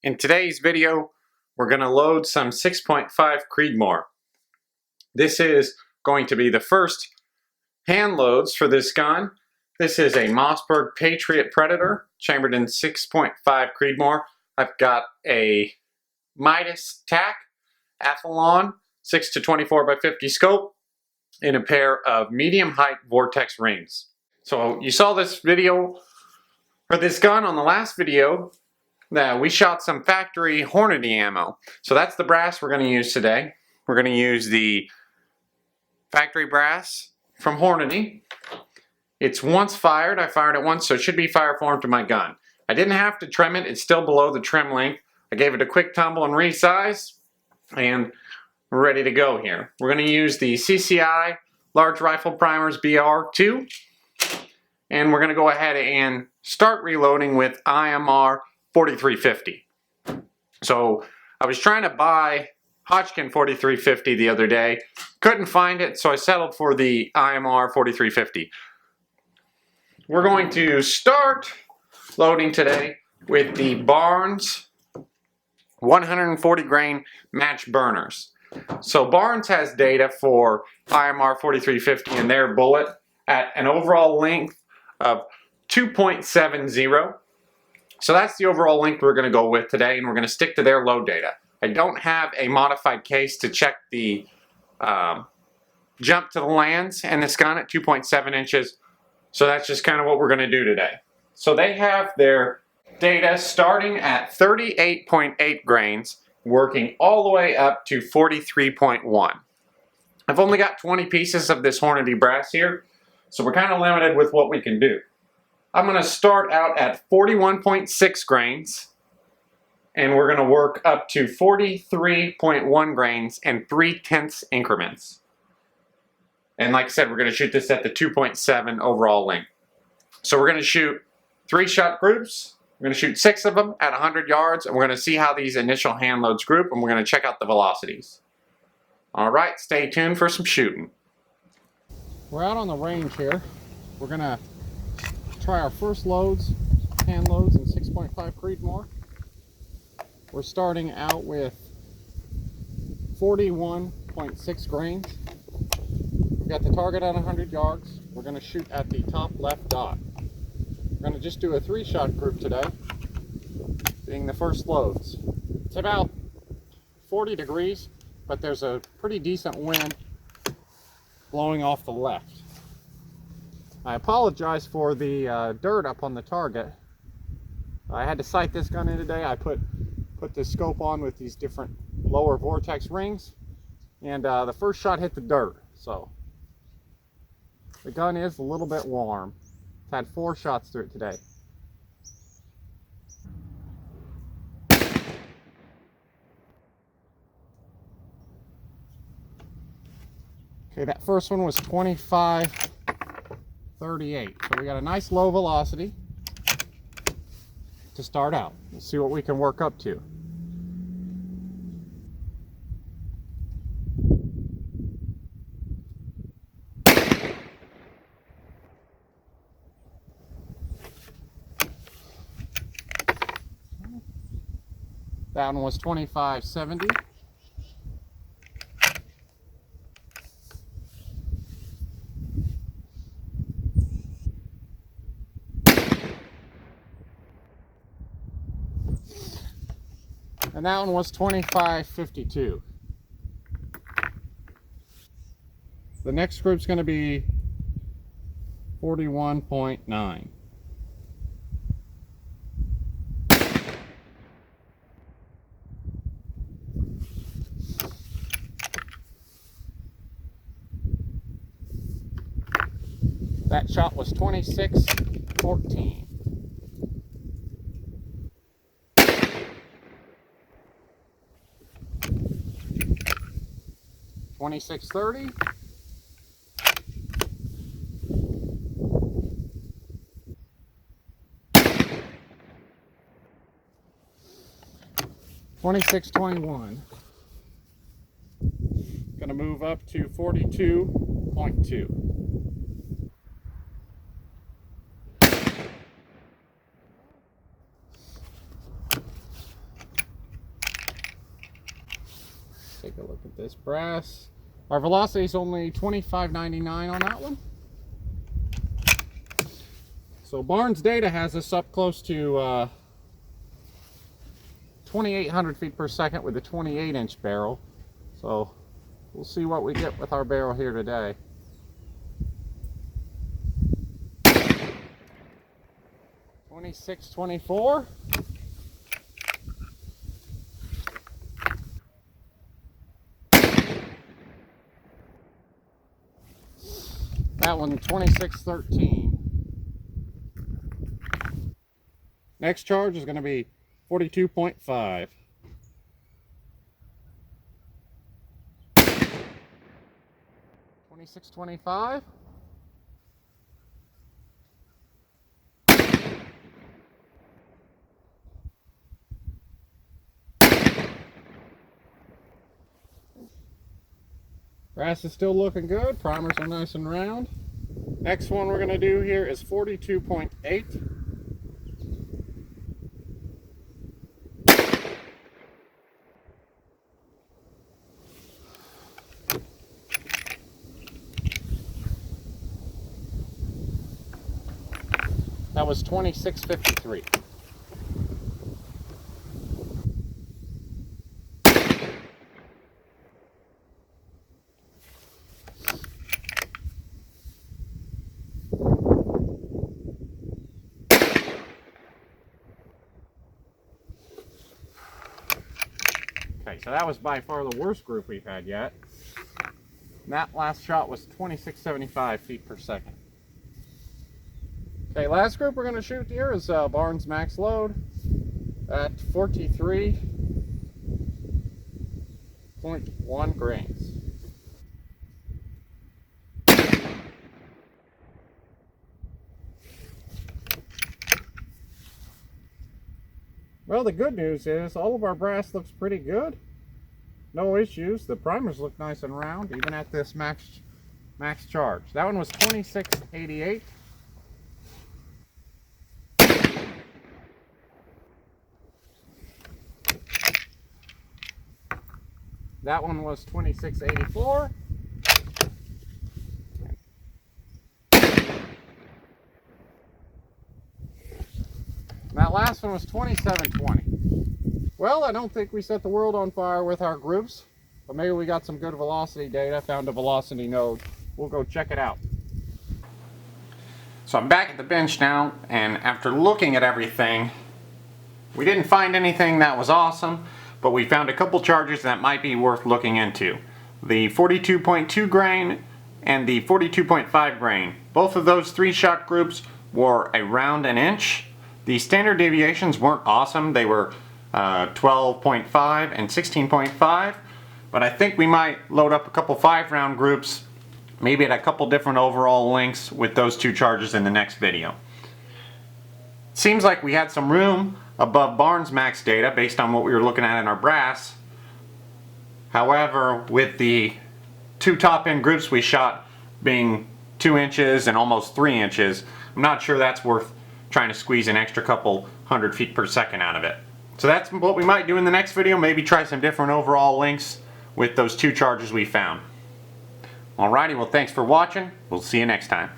In today's video, we're going to load some 6.5 Creedmoor. This is going to be the first hand loads for this gun. This is a Mossberg Patriot Predator, chambered in 6.5 Creedmoor. I've got a Midas TAC Athlon 6-24 by 50 scope in a pair of medium height Vortex rings. So you saw this video for this gun on the last video. Now, we shot some factory Hornady ammo. So that's the brass we're going to use today. We're going to use the factory brass from Hornady. It's once fired. I fired it once, so it should be fire formed to my gun. I didn't have to trim it. It's still below the trim length. I gave it a quick tumble and resize, and we're ready to go here. We're going to use the CCI Large Rifle Primers BR2, and we're going to go ahead and start reloading with IMR 4350. So I was trying to buy Hodgkin 4350 the other day, couldn't find it, so I settled for the IMR 4350. We're going to start loading today with the Barnes 140 grain match burners. So Barnes has data for IMR 4350 in their bullet at an overall length of 2.70. So that's the overall length we're going to go with today, and we're going to stick to their load data. I don't have a modified case to check the jump to the lands in this gun at 2.7 inches. So that's just kind of what we're going to do today. So they have their data starting at 38.8 grains, working all the way up to 43.1. I've only got 20 pieces of this Hornady brass here, so we're kind of limited with what we can do. I'm going to start out at 41.6 grains, and we're going to work up to 43.1 grains in 3/10 increments. And like I said, we're going to shoot this at the 2.7 overall length. So we're going to shoot 3-shot groups. We're going to shoot 6 of them at 100 yards, and we're going to see how these initial hand loads group, and we're going to check out the velocities. All right, stay tuned for some shooting. We're out on the range here. We're going to try our first loads, hand loads in 6.5 Creedmoor. We're starting out with 41.6 grains. We've got the target at 100 yards. We're going to shoot at the top left dot. We're going to just do a 3-shot group today, being the first loads. It's about 40 degrees, but there's a pretty decent wind blowing off the left. I apologize for the dirt up on the target. I had to sight this gun in today. I put this scope on with these different lower vortex rings, and the first shot hit the dirt. So the gun is a little bit warm. It's had 4 shots through it today. Okay, that first one was 25.38. So we got a nice low velocity to start out. Let's see what we can work up to. That one was 25.70. And that one was 25.52. The next group's going to be 41.9. That shot was 26.14. 26.30. 26.21. Gonna move up to 42.2. take a look at this brass. Our velocity is only 25.99 on that one. So Barnes data has us up close to 2,800 feet per second with a 28-inch barrel. So we'll see what we get with our barrel here today. $26.24. That one $26.13. Next charge is going to be 42.5. $26.25. Brass is still looking good. Primers are nice and round. Next one we're going to do here is 42.8. That was $26.53. Okay, so that was by far the worst group we've had yet. And that last shot was 26.75 feet per second. Okay, last group we're going to shoot here is Barnes max load at 43.1 grains. Well, the good news is all of our brass looks pretty good. No issues. The primers look nice and round, even at this max charge. That one was 26.88. That one was 26.84. That last one was 27.20. Well, I don't think we set the world on fire with our groups, but maybe we got some good velocity data, found a velocity node. We'll go check it out. So I'm back at the bench now, and after looking at everything, we didn't find anything that was awesome, but we found a couple charges that might be worth looking into. The 42.2 grain and the 42.5 grain. Both of those 3-shot groups were around an inch. The standard deviations weren't awesome. They were 12.5 and 16.5, but I think we might load up a couple 5-round groups, maybe at a couple different overall lengths with those 2 charges in the next video. Seems like we had some room above Barnes max data based on what we were looking at in our brass. However, with the 2 top end groups we shot being 2 inches and almost 3 inches, I'm not sure that's worth trying to squeeze an extra couple 100 feet per second out of it. So that's what we might do in the next video, maybe try some different overall lengths with those 2 charges we found. Alrighty, well thanks for watching. We'll see you next time.